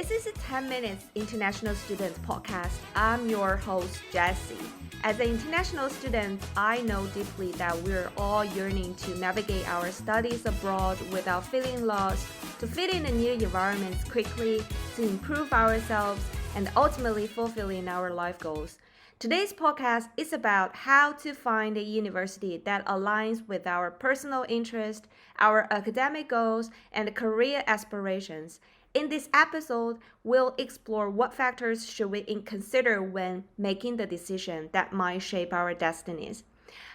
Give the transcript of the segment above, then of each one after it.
This is a 10 Minutes International Students podcast. I'm your host, Jessie. As an international student, I know deeply that we're all yearning to navigate our studies abroad without feeling lost, to fit in the new environments quickly, to improve ourselves, and ultimately fulfilling our life goals. Today's podcast is about how to find a university that aligns with our personal interest, our academic goals, and career aspirations. In this episode, we'll explore what factors should we consider when making the decision that might shape our destinies.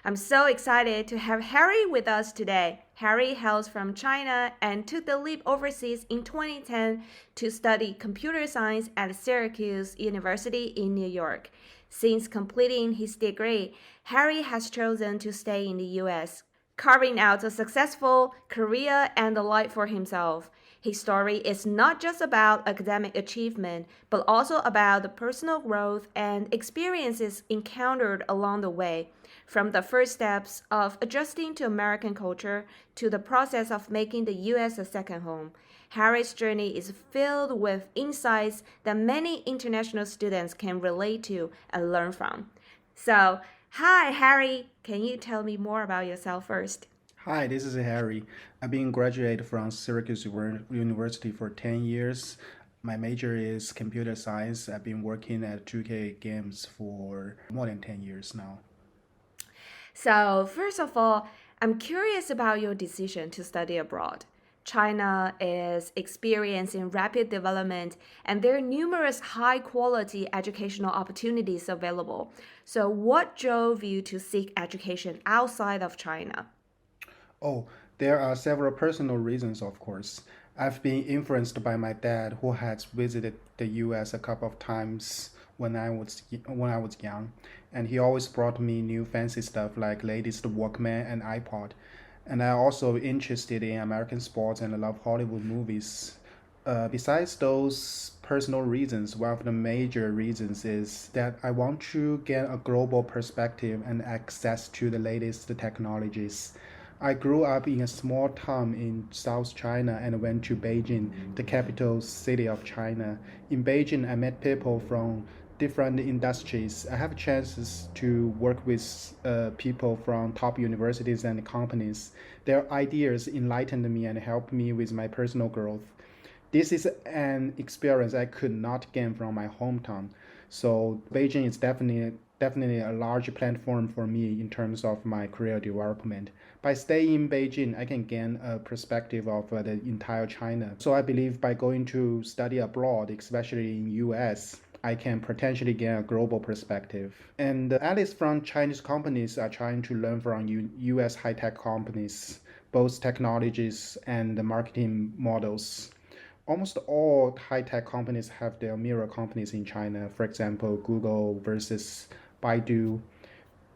I'm so excited to have Harry with us today. Harry hails from China and took the leap overseas in 2010 to study computer science at Syracuse University in New York. Since completing his degree, Harry has chosen to stay in the US, carving out a successful career and a life for himself. His story is not just about academic achievement, but also about the personal growth and experiences encountered along the way, from the first steps of adjusting to American culture to the process of making the US a second home. Harry's journey is filled with insights that many international students can relate to and learn from. So, hi, Harry. Can you tell me more about yourself first? Hi, this is Harry. I've been graduate from Syracuse University for 10 years. My major is computer science. I've been working at 2K Games for more than 10 years now. So, first of all, I'm curious about your decision to study abroad. China is experiencing rapid development, and there are numerous high quality educational opportunities available. So, what drove you to seek education outside of China? Oh, there are several personal reasons, of course. I've been influenced by my dad, who has visited the US a couple of times when I was young, and he always brought me new fancy stuff like latest Walkman and iPod. And I'm also interested in American sports and I love Hollywood movies. Besides those personal reasons, one of the major reasons is that I want to get a global perspective and access to the latest technologies. I grew up in a small town in South China and went to Beijing, the capital city of China. In Beijing, I met people from different industries. I have chances to work with people from top universities and companies. Their ideas enlightened me and helped me with my personal growth. This is an experience I could not gain from my hometown. So Beijing is definitely a large platform for me in terms of my career development. By staying in Beijing, I can gain a perspective of the entire China. So I believe by going to study abroad, especially in US, I can potentially gain a global perspective. And at least from Chinese companies are trying to learn from US high-tech companies, both technologies and the marketing models. Almost all high-tech companies have their mirror companies in China. For example, Google versus Baidu,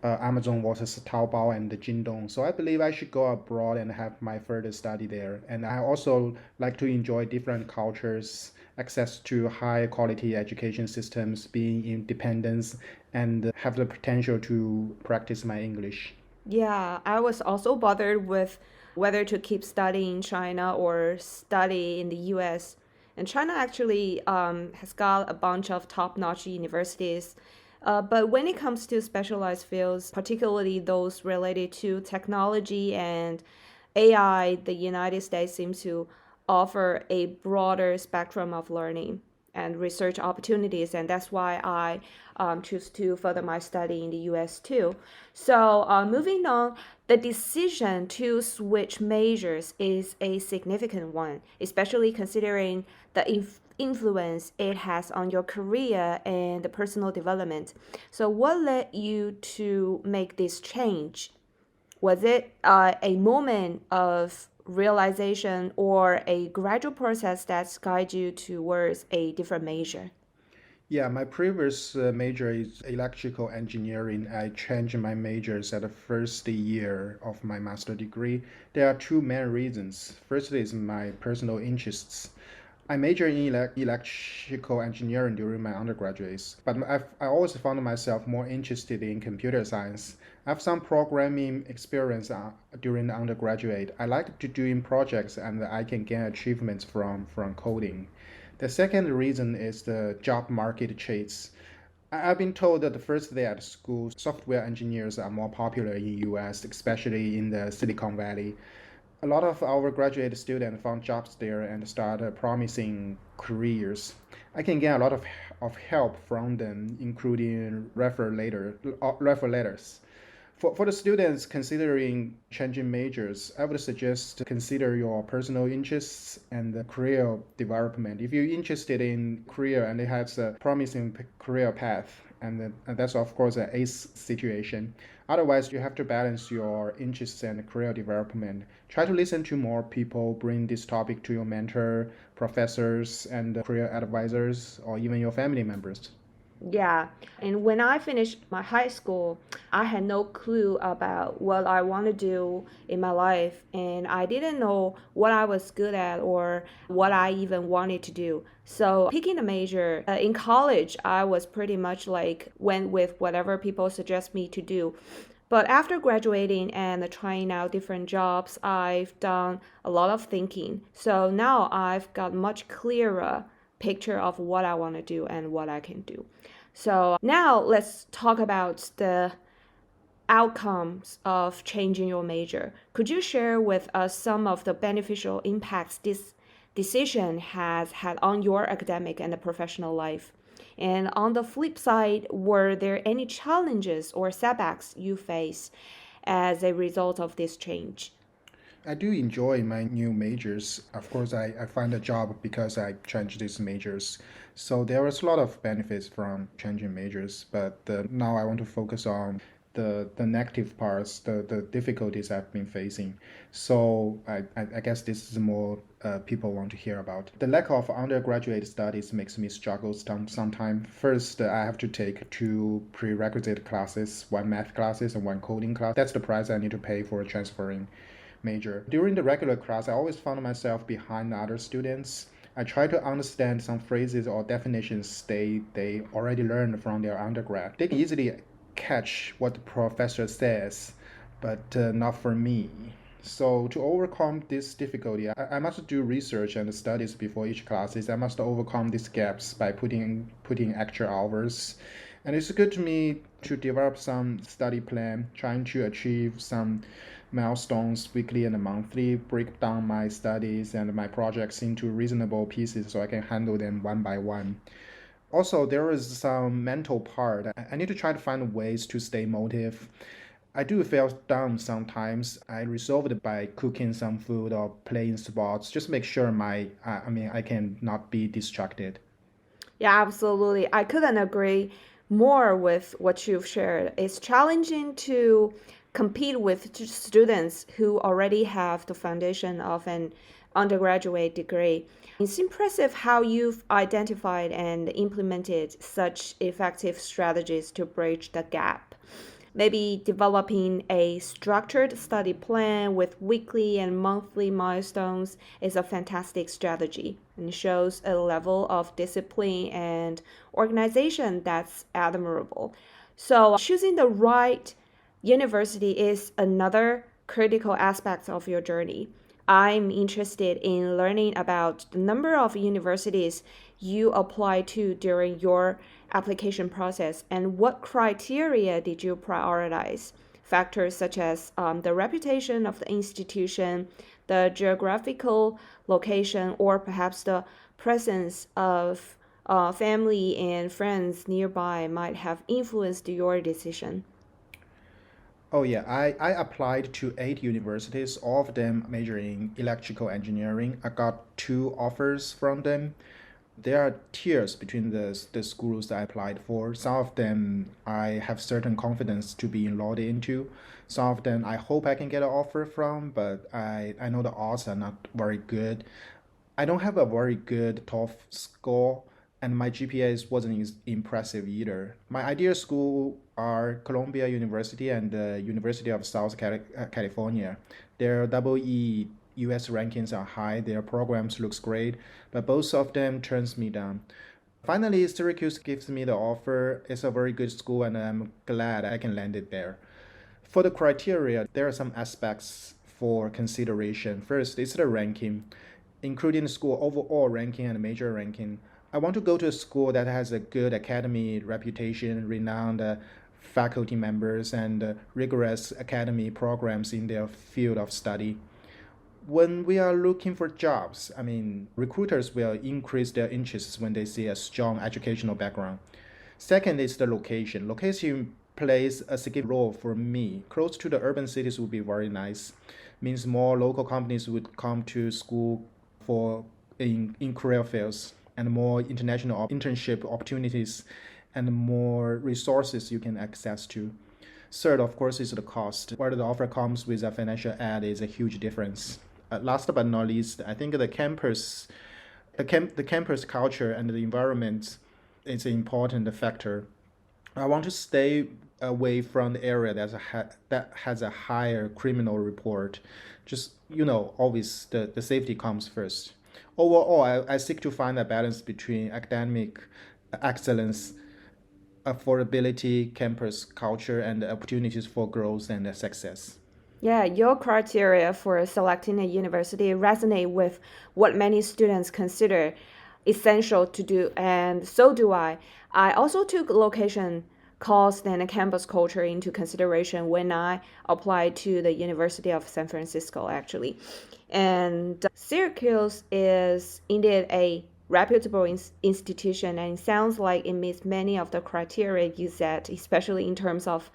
Amazon versus Taobao and Jingdong. So I believe I should go abroad and have my further study there. And I also like to enjoy different cultures, access to high quality education systems, being independent, and have the potential to practice my English. Yeah, I was also bothered with whether to keep studying in China or study in the US. And China actually has got a bunch of top notch universities. But when it comes to specialized fields, particularly those related to technology and AI, the United States seems to offer a broader spectrum of learning and research opportunities, and that's why I choose to further my study in the US too. So, moving on, the decision to switch majors is a significant one, especially considering the influence it has on your career and the personal development. So, what led you to make this change? Was it a moment of realization or a gradual process that guides you towards a different major? Yeah, my previous major is electrical engineering. I changed my majors at the first year of my master degree. There are two main reasons. First is my personal interests. I majored in electrical engineering during my undergraduates, but I always found myself more interested in computer science. I have some programming experience during the undergraduate. I like to doing projects and I can gain achievements from coding. The second reason is the job market chase. I've been told that the first day at school, software engineers are more popular in US, especially in the Silicon Valley. A lot of our graduate students found jobs there and started promising careers. I can get a lot of help from them, including refer letters. For the students considering changing majors, I would suggest to consider your personal interests and the career development. If you're interested in career and it has a promising career path, and that's of course an ace situation. Otherwise, you have to balance your interests and career development. Try to listen to more people, bring this topic to your mentor, professors, and career advisors, or even your family members. Yeah, and when I finished my high school, I had no clue about what I want to do in my life, and I didn't know what I was good at or what I even wanted to do. So, picking a major in college, I was pretty much like went with whatever people suggest me to do. But after graduating and trying out different jobs, I've done a lot of thinking. So now I've got much clearer picture of what I want to do and what I can do. So now let's talk about the outcomes of changing your major. Could you share with us some of the beneficial impacts this decision has had on your academic and professional life? And on the flip side, were there any challenges or setbacks you face as a result of this change? I do enjoy my new majors. Of course, I find a job because I changed these majors. So there was a lot of benefits from changing majors, but now I want to focus on the negative parts, the difficulties I've been facing. So I guess this is more people want to hear about. The lack of undergraduate studies makes me struggle sometimes. First, I have to take two prerequisite classes, one math classes and one coding class. That's the price I need to pay for transferring major. During the regular class, I always found myself behind other students. I try to understand some phrases or definitions they already learned from their undergrad. They can easily catch what the professor says, but not for me. So to overcome this difficulty, I must do research and studies before each classes. I must overcome these gaps by putting extra hours. And it's good to me to develop some study plan, trying to achieve some milestones weekly and monthly, break down my studies and my projects into reasonable pieces so I can handle them one by one. Also, there is some mental part. I need to try to find ways to stay motivated. I do feel down sometimes. I resolve it by cooking some food or playing sports. Just make sure I can not be distracted. Yeah, absolutely. I couldn't agree more with what you've shared. It's challenging to compete with students who already have the foundation of an undergraduate degree. It's impressive how you've identified and implemented such effective strategies to bridge the gap. Maybe developing a structured study plan with weekly and monthly milestones is a fantastic strategy and shows a level of discipline and organization that's admirable. So, choosing the right university is another critical aspect of your journey. I'm interested in learning about the number of universities you applied to during your application process and what criteria did you prioritize. Factors such as the reputation of the institution, the geographical location, or perhaps the presence of family and friends nearby might have influenced your decision. Oh yeah, I applied to 8 universities, all of them majoring in electrical engineering. I got two offers from them. There are tiers between the schools I applied for. Some of them I have certain confidence to be enrolled into. Some of them I hope I can get an offer from, but I know the odds are not very good. I don't have a very good TOEFL score, and my GPA wasn't impressive either. My ideal school are Columbia University and the University of California. Their double E US rankings are high, their programs looks great, but both of them turns me down. Finally, Syracuse gives me the offer. It's a very good school and I'm glad I can land it there. For the criteria, there are some aspects for consideration. First, it's the ranking. including the school overall ranking and major ranking. I want to go to a school that has a good academy reputation, renowned faculty members, and rigorous academy programs in their field of study. When we are looking for jobs, I mean, recruiters will increase their interests when they see a strong educational background. Second is the location. Location plays a significant role for me. Close to the urban cities would be very nice. Means more local companies would come to school for in career fairs and more international internship opportunities and more resources you can access to. Third, of course, is the cost. Whether the offer comes with a financial aid is a huge difference. Last but not least, I think the campus culture and the environment is an important factor. I want to stay away from the area that has a higher criminal report. Just, always the safety comes first. Overall, I seek to find a balance between academic excellence, affordability, campus culture, and opportunities for growth and success. Yeah, your criteria for selecting a university resonate with what many students consider essential to do, and so do I. I also took location, cost, and campus culture into consideration when I applied to the University of San Francisco, actually. And Syracuse is indeed a reputable institution, and it sounds like it meets many of the criteria you set, especially in terms of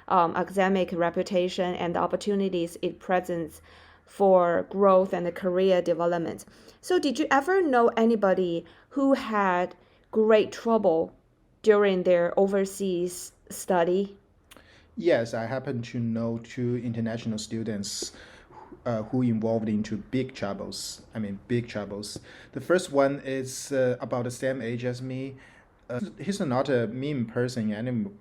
academic reputation and the opportunities it presents for growth and career development. So, did you ever know anybody who had great trouble during their overseas study? Yes, I happen to know two international students who involved into big troubles. I mean, big troubles. The first one is about the same age as me. He's not a mean person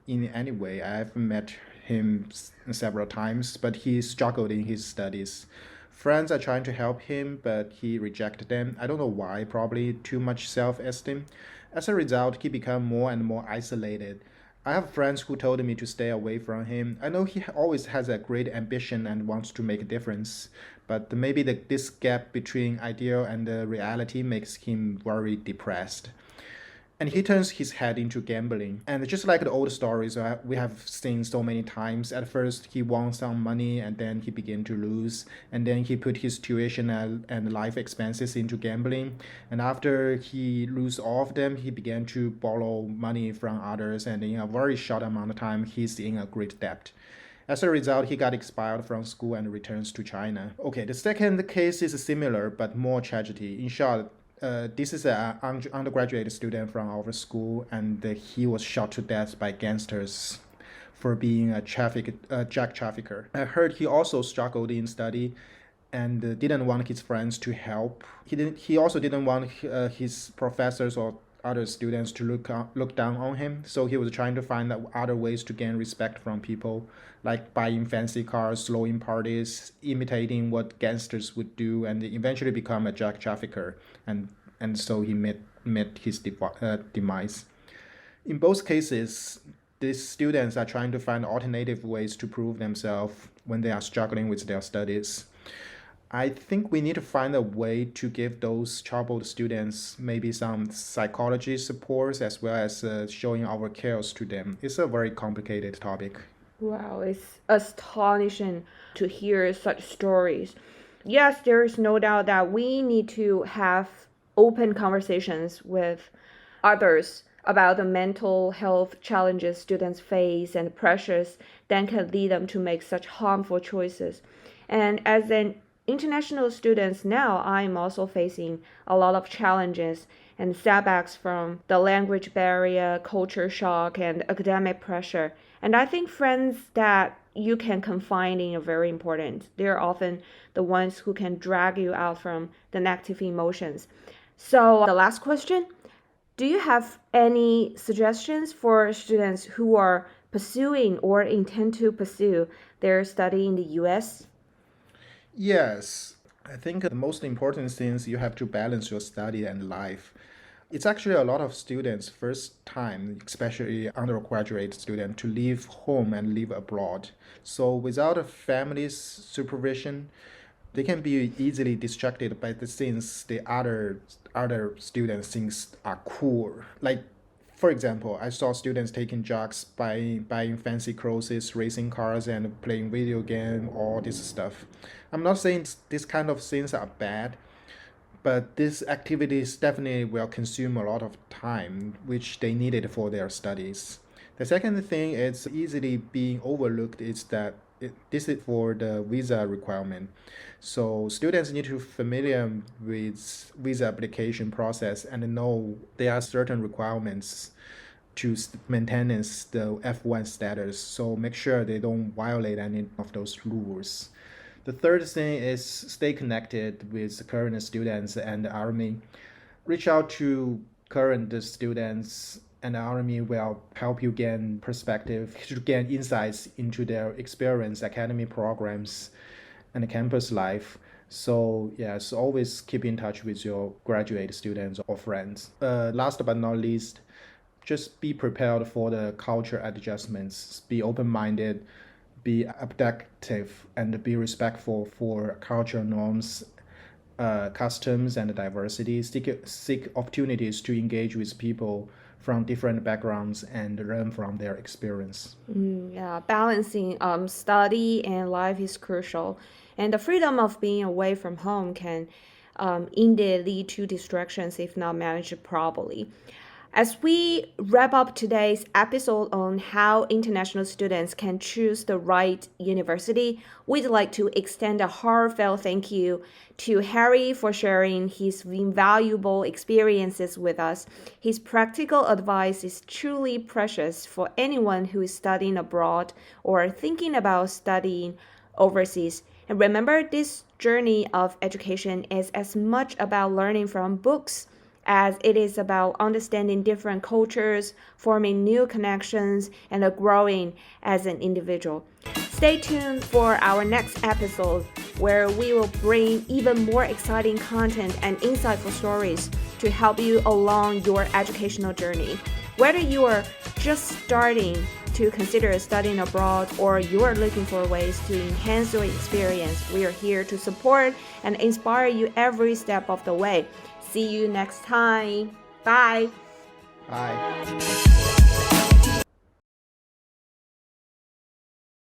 in any way. I've met him several times, but he struggled in his studies. Friends are trying to help him, but he rejected them. I don't know why, probably too much self-esteem. As a result, he became more and more isolated. I have friends who told me to stay away from him. I know he always has a great ambition and wants to make a difference, but maybe this gap between ideal and the reality makes him very depressed. And he turns his head into gambling. And just like the old stories we have seen so many times, at first he won some money and then he began to lose. And then he put his tuition and life expenses into gambling. And after he lose all of them, he began to borrow money from others. And in a very short amount of time, he's in a great debt. As a result, he got expelled from school and returns to China. Okay, the second case is similar but more tragedy. In short, this is an undergraduate student from our school, and he was shot to death by gangsters for being a drug trafficker. I heard he also struggled in study and didn't want his friends to help. He also didn't want his professors or other students to look down on him. So he was trying to find other ways to gain respect from people, like buying fancy cars, throwing parties, imitating what gangsters would do, and eventually become a drug trafficker. And so he met his demise. In both cases, these students are trying to find alternative ways to prove themselves when they are struggling with their studies. I think we need to find a way to give those troubled students maybe some psychology supports as well as showing our cares to them. It's a very complicated topic. Wow, it's astonishing to hear such stories. Yes, there is no doubt that we need to have open conversations with others about the mental health challenges students face and pressures that can lead them to make such harmful choices. And as an international student now, I'm also facing a lot of challenges and setbacks from the language barrier, culture shock, and academic pressure. And I think friends that you can confide in are very important. They're often the ones who can drag you out from the negative emotions. So, the last question, do you have any suggestions for students who are pursuing or intend to pursue their study in the US? Yes, I think the most important thing is you have to balance your study and life. It's actually a lot of students' first time, especially undergraduate students, to leave home and live abroad. So without a family's supervision, They can be easily distracted by the things the other students thinks are cool. Like, for example, I saw students taking drugs, buying fancy clothes, racing cars, and playing video game, all this stuff. I'm not saying this kind of things are bad, but these activities definitely will consume a lot of time, which they needed for their studies. The second thing is easily being overlooked is that this is for the visa requirement. So students need to familiar with visa application process and know there are certain requirements to maintenance the F1 status. So make sure they don't violate any of those rules. The third thing is stay connected with current students and the Army. Reach out to current students, and the Army will help you gain perspective, to gain insights into their experience, academy programs, and campus life. So yes, always keep in touch with your graduate students or friends. Last but not least, just be prepared for the culture adjustments. Be open-minded, be adaptive, and be respectful for cultural norms, customs, and diversity. Seek opportunities to engage with people from different backgrounds and learn from their experience. Yeah, balancing study and life is crucial, and the freedom of being away from home can indeed lead to distractions if not managed properly. As we wrap up today's episode on how international students can choose the right university, we'd like to extend a heartfelt thank you to Harry for sharing his invaluable experiences with us. His practical advice is truly precious for anyone who is studying abroad or thinking about studying overseas. And remember, this journey of education is as much about learning from books as it is about understanding different cultures, forming new connections, and growing as an individual. Stay tuned for our next episode, where we will bring even more exciting content and insightful stories to help you along your educational journey. Whether you are just starting to consider studying abroad or you are looking for ways to enhance your experience, we are here to support and inspire you every step of the way. See you next time. Bye. Bye.